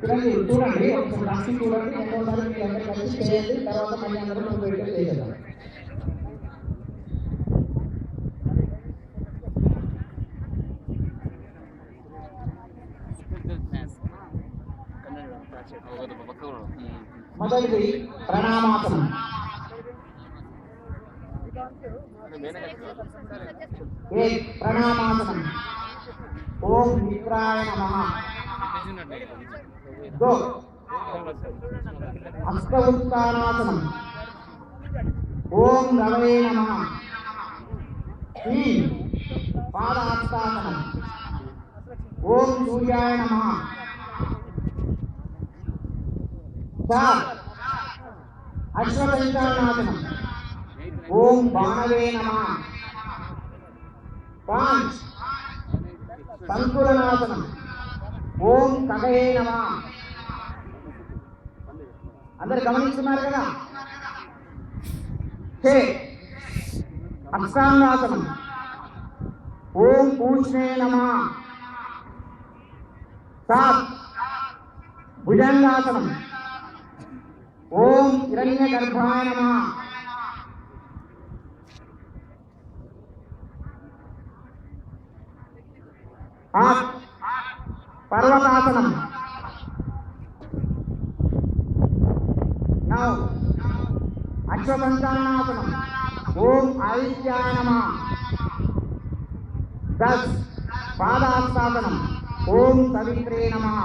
చిరంజీవి చూడండి, ఒకసారి రాసి చూడండి, రెండోసారి మీరు అందరూ కలిసి చేయండి, తర్వాత మళ్ళీ అందరూ ముందు పెట్టి చేసేద్దాం. మొదటిది ప్రణామాసనం. ప్రణామాసనం. ఓం మిత్రాయ నమః. దో అష్టఉత్థానాసనం. ఓం రవే నమః. పాదహస్తాసనం. ఓం సూర్యాయ నమః. అశ్వసంచాలనాసనం. ఓం బాణవే నమః. సంకులనాసనం. ఓం కగయే నమః. అందరు గమనిస్తున్నారు కదా. అష్టాంగాసనం. ఓం పూష్ణే నమః. భుజంగాసనం. ఓం హిరణ్యగర్భాయ నమః. పర్వతాసనం. అశ్వసంచాలనాసనం. ఓం ఆదిత్యాయ నమః. పాదహస్తాసనం. ఓం సవిత్రే నమః.